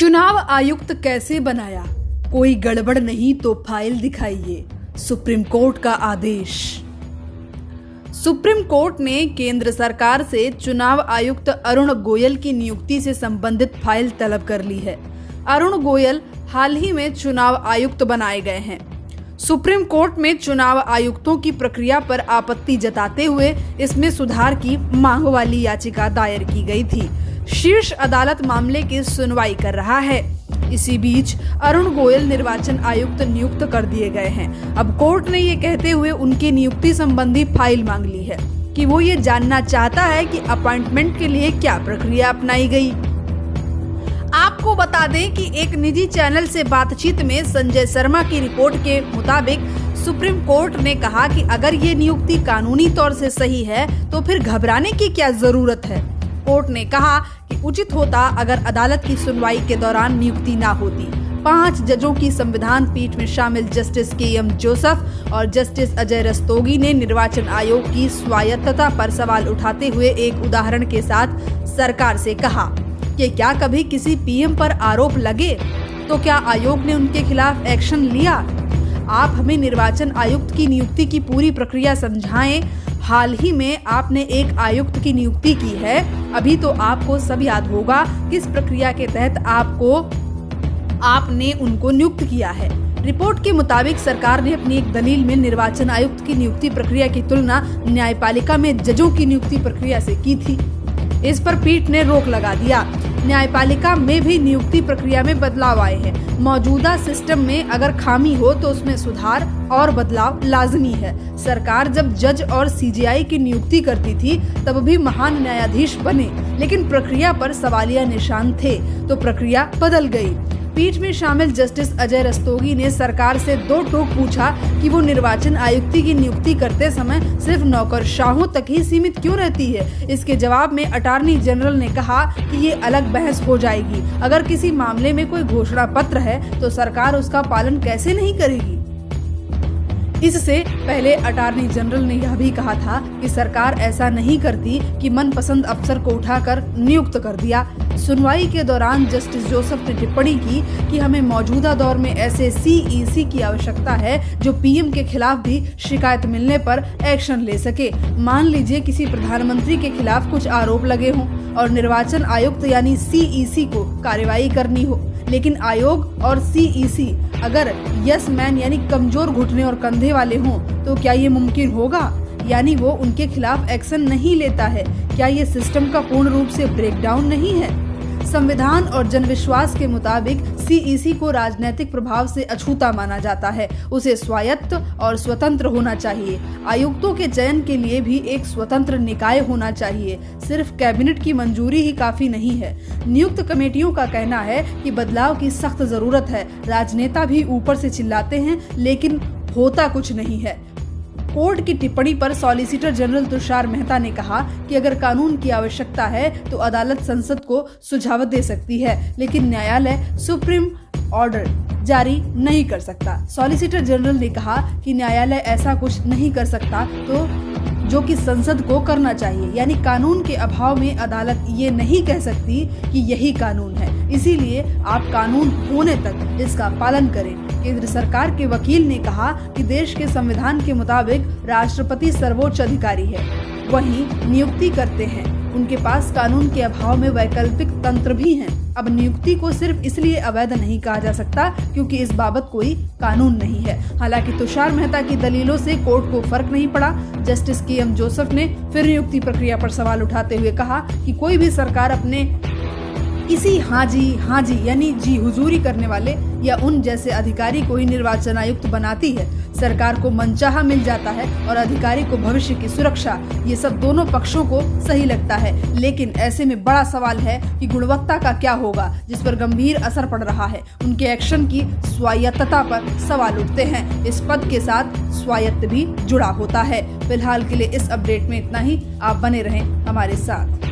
चुनाव आयुक्त कैसे बनाया, कोई गड़बड़ नहीं तो फाइल दिखाइए, सुप्रीम कोर्ट का आदेश। सुप्रीम कोर्ट ने केंद्र सरकार से चुनाव आयुक्त अरुण गोयल की नियुक्ति से संबंधित फाइल तलब कर ली है। अरुण गोयल हाल ही में चुनाव आयुक्त बनाए गए हैं। सुप्रीम कोर्ट में चुनाव आयुक्तों की प्रक्रिया पर आपत्ति जताते हुए इसमें सुधार की मांग वाली याचिका दायर की गई थी। शीर्ष अदालत मामले की सुनवाई कर रहा है। इसी बीच अरुण गोयल निर्वाचन आयुक्त नियुक्त कर दिए गए हैं। अब कोर्ट ने ये कहते हुए उनकी नियुक्ति संबंधी फाइल मांग ली है कि वो ये जानना चाहता है कि अपॉइंटमेंट के लिए क्या प्रक्रिया अपनाई गई। आपको बता दें कि एक निजी चैनल से बातचीत में संजय शर्मा की रिपोर्ट के मुताबिक सुप्रीम कोर्ट ने कहा कि अगर ये नियुक्ति कानूनी तौर से सही है तो फिर घबराने की क्या जरूरत है। कोर्ट ने कहा कि उचित होता अगर अदालत की सुनवाई के दौरान नियुक्ति ना होती। 5 जजों की संविधान पीठ में शामिल जस्टिस KM जोसेफ और जस्टिस अजय रस्तोगी ने निर्वाचन आयोग की स्वायत्तता पर सवाल उठाते हुए एक उदाहरण के साथ सरकार से कहा कि क्या कभी किसी PM पर आरोप लगे तो क्या आयोग ने उनके खिलाफ एक्शन लिया। आप हमें निर्वाचन आयुक्त की नियुक्ति की पूरी प्रक्रिया समझाएं। हाल ही में आपने एक आयुक्त की नियुक्ति की है, अभी तो आपको सब याद होगा किस प्रक्रिया के तहत आपने उनको नियुक्त किया है। रिपोर्ट के मुताबिक सरकार ने अपनी एक दलील में निर्वाचन आयुक्त की नियुक्ति प्रक्रिया की तुलना न्यायपालिका में जजों की नियुक्ति प्रक्रिया से की थी। इस पर पीठ ने रोक लगा दिया। न्यायपालिका में भी नियुक्ति प्रक्रिया में बदलाव आए हैं। मौजूदा सिस्टम में अगर खामी हो तो उसमें सुधार और बदलाव लाजमी है। सरकार जब जज और CJI की नियुक्ति करती थी तब भी महान न्यायाधीश बने, लेकिन प्रक्रिया पर सवालिया निशान थे तो प्रक्रिया बदल गई। पीठ में शामिल जस्टिस अजय रस्तोगी ने सरकार से 2 टूक पूछा कि वो निर्वाचन आयुक्त की नियुक्ति करते समय सिर्फ नौकरशाहों तक ही सीमित क्यों रहती है। इसके जवाब में अटॉर्नी जनरल ने कहा कि ये अलग बहस हो जाएगी। अगर किसी मामले में कोई घोषणा पत्र है तो सरकार उसका पालन कैसे नहीं करेगी। इससे पहले अटॉर्नी जनरल ने यह भी कहा था कि सरकार ऐसा नहीं करती कि मनपसंद अफसर को उठाकर नियुक्त कर दिया। सुनवाई के दौरान जस्टिस जोसेफ ने टिप्पणी की कि हमें मौजूदा दौर में ऐसे CEC की आवश्यकता है जो PM के खिलाफ भी शिकायत मिलने पर एक्शन ले सके। मान लीजिए किसी प्रधानमंत्री के खिलाफ कुछ आरोप लगे हों और निर्वाचन आयुक्त यानी CEC को कार्रवाई करनी हो, लेकिन आयोग और CEC अगर यस मैन यानी कमजोर घुटने और कंधे वाले हों तो क्या ये मुमकिन होगा, यानी वो उनके खिलाफ एक्शन नहीं लेता है। क्या ये सिस्टम का पूर्ण रूप से ब्रेकडाउन नहीं है। संविधान और जनविश्वास के मुताबिक CEC को राजनीतिक प्रभाव से अछूता माना जाता है। उसे स्वायत्त और स्वतंत्र होना चाहिए। आयुक्तों के चयन के लिए भी एक स्वतंत्र निकाय होना चाहिए। सिर्फ कैबिनेट की मंजूरी ही काफी नहीं है। नियुक्त कमेटियों का कहना है कि बदलाव की सख्त जरूरत है। राजनेता भी ऊपर से चिल्लाते हैं लेकिन होता कुछ नहीं है। कोर्ट की टिप्पणी पर सॉलिसिटर जनरल तुषार मेहता ने कहा कि अगर कानून की आवश्यकता है तो अदालत संसद को सुझाव दे सकती है, लेकिन न्यायालय सुप्रीम ऑर्डर जारी नहीं कर सकता। सॉलिसिटर जनरल ने कहा कि न्यायालय ऐसा कुछ नहीं कर सकता तो जो कि संसद को करना चाहिए, यानी कानून के अभाव में अदालत ये नहीं कह सकती कि यही कानून है। इसीलिए आप कानून होने तक इसका पालन करें। केंद्र सरकार के वकील ने कहा कि देश के संविधान के मुताबिक राष्ट्रपति सर्वोच्च अधिकारी है, वहीं नियुक्ति करते हैं। उनके पास कानून के अभाव में वैकल्पिक तंत्र भी हैं। अब नियुक्ति को सिर्फ इसलिए अवैध नहीं कहा जा सकता क्योंकि इस बाबत कोई कानून नहीं है। हालांकि तुषार मेहता की दलीलों से कोर्ट को फर्क नहीं पड़ा। जस्टिस KM जोसेफ ने फिर नियुक्ति प्रक्रिया पर सवाल उठाते हुए कहा कि कोई भी सरकार अपने किसी हाँ जी यानी जी हुजूरी करने वाले या उन जैसे अधिकारी को ही निर्वाचन आयुक्त बनाती है। सरकार को मनचाहा मिल जाता है और अधिकारी को भविष्य की सुरक्षा, ये सब दोनों पक्षों को सही लगता है। लेकिन ऐसे में बड़ा सवाल है कि गुणवत्ता का क्या होगा, जिस पर गंभीर असर पड़ रहा है। उनके एक्शन की स्वायत्तता पर सवाल उठते हैं। इस पद के साथ स्वायत्त भी जुड़ा होता है। फिलहाल के लिए इस अपडेट में इतना ही। आप बने रहें हमारे साथ।